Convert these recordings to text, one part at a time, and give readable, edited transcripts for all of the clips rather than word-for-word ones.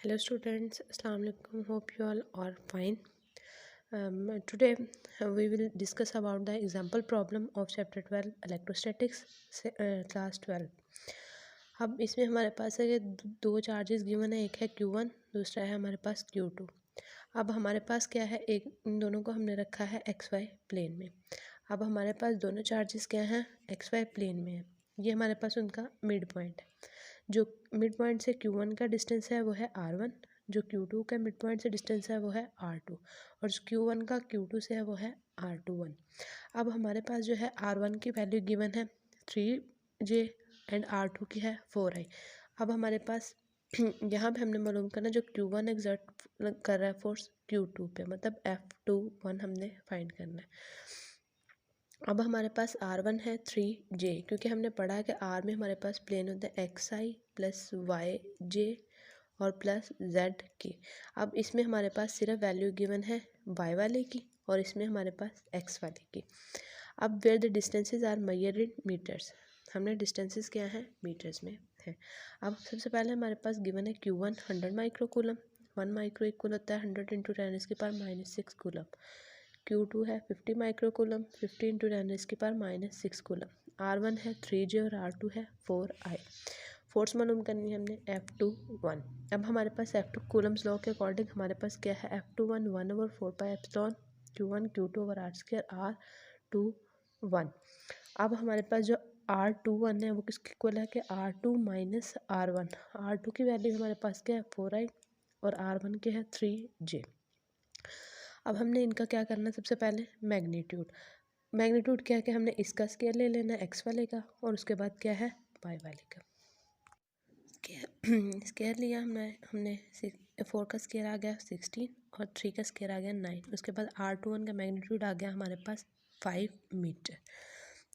Hello students, Assalamu alaikum. Hope you all are fine. Today we will discuss about the example problem of chapter 12 electrostatics class 12. अब इसमें हमारे पास है कि दो charges given है, एक है Q1, दूसरा है हमारे पास Q2. अब हमारे पास क्या है, एक इन दोनों को हमने रखा है XY प्लेन में. अब हमारे पास दोनों चार्जेस क्या हैं, XY प्लेन में है. ये हमारे पास उनका मिड पॉइंट है. जो मिड पॉइंट से Q1 का डिस्टेंस है वो है R1, जो Q2 का मिड पॉइंट से डिस्टेंस है वो है R2, और जो Q1 का Q2 से है वो है R21. अब हमारे पास जो है R1 की वैल्यू गिवन है 3J एंड R2 की है 4I. अब हमारे पास यहाँ पे हमने मालूम करना जो Q1 एग्जर्ट कर रहा है फोर्स Q2 पे, मतलब F21 हमने फाइंड करना है. अब हमारे पास R1 है 3J, क्योंकि हमने पढ़ा है कि R में हमारे पास प्लेन होता है XI प्लस YJ और प्लस ZK. अब इसमें हमारे पास सिर्फ वैल्यू गिवन है Y वाले की और इसमें हमारे पास X वाले की. अब where the distances are measured in metres, हमने डिस्टेंसेस क्या हैं, मीटर्स में है. अब सबसे पहले हमारे पास गिवन है Q1 100 माइक्रोकूलम. 1 माइक्रो इक्वल होता है 100 इंटू 10⁻⁻6 कूलम. Q2 है 50 माइक्रोकूलम, 50 इंटू 10⁻⁻6 कूलम. R1 है 3J और R2 है 4I. फोर्स मालूम करनी है हमने F21. अब हमारे पास F2 कूलम्स लॉ के अकॉर्डिंग हमारे पास क्या है, F21 1/4πε Q1 Q2 over R² R21. अब हमारे पास जो R21 है वो किसके इक्वल है कि R2 माइनस R1. R2 की वैल्यू हमारे पास क्या है 4I और R1 के है 3J. अब हमने इनका क्या करना है, सबसे पहले मैग्नीट्यूड क्या है कि हमने इसका स्केयर ले लेना है X वाले का, और उसके बाद क्या है Y वाले का. स्केयर लिया हमने 4 का स्केयर आ गया 16 और 3 का स्केयर आ गया 9. उसके बाद R21 का मैग्नीट्यूड आ गया हमारे पास 5 मीटर.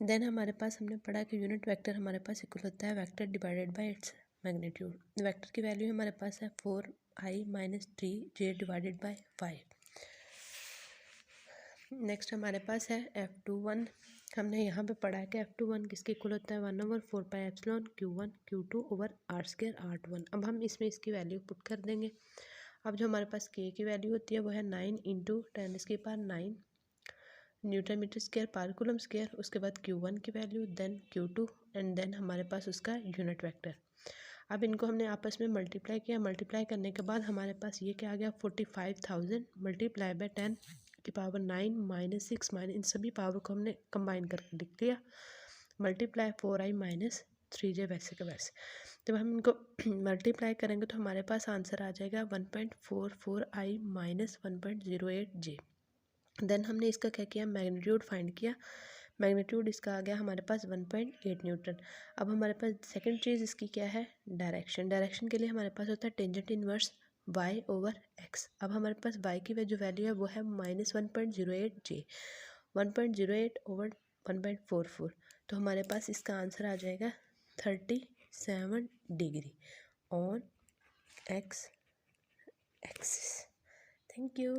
देन हमारे पास हमने पढ़ा कि यूनिट वेक्टर हमारे पास इक्वल होता है vector divided by its magnitude. Vector की वैल्यू हमारे पास है 4I minus 3J divided by 5. Next हमारे पास है F21. हमने यहाँ पे पढ़ा है कि F21 किसके इक्वल होता है 1/4πε Q1 Q2 over R² R21. अब हम इसमें इसकी वैल्यू पुट कर देंगे. अब जो हमारे पास K की वैल्यू होती है वो है 9 इंटू 10⁻⁹ न्यूटन मीटर स्क्वायर पर कूलम स्क्वायर. उसके बाद Q1 की value, then Q2 and then हमारे पास उसका यूनिट वेक्टर. अब इनको हमने आपस में मल्टीप्लाई किया. मल्टीप्लाई करने के बाद हमारे पास ये क्या आ गया 45,000 मल्टीप्लाई बाय 10 की पावर 9 माइनस 6 माइनस, इन सभी पावर को हमने कंबाइन करके लिख दिया. मल्टीप्लाई 4I माइनस 3J वैसे का वैसे. जब हम इनको मल्टीप्लाई करेंगे तो हमारे पास आंसर आ जाएगा 1.44I माइनस 1.08J. देन हमने इसका क्या किया, मैग्नीट्यूड फाइंड किया. मैग्नीट्यूड इसका आ गया हमारे पास 1.8 न्यूटन. अब हमारे पास सेकंड चीज़ इसकी क्या है, डायरेक्शन. डायरेक्शन के लिए हमारे पास होता है tangent inverse y over x. अब हमारे पास y की जो वैल्यू है वो है माइनस 1.08J. 1.08 ओवर 1.44, तो हमारे पास इसका आंसर आ जाएगा 37 degree on x axis. Thank you.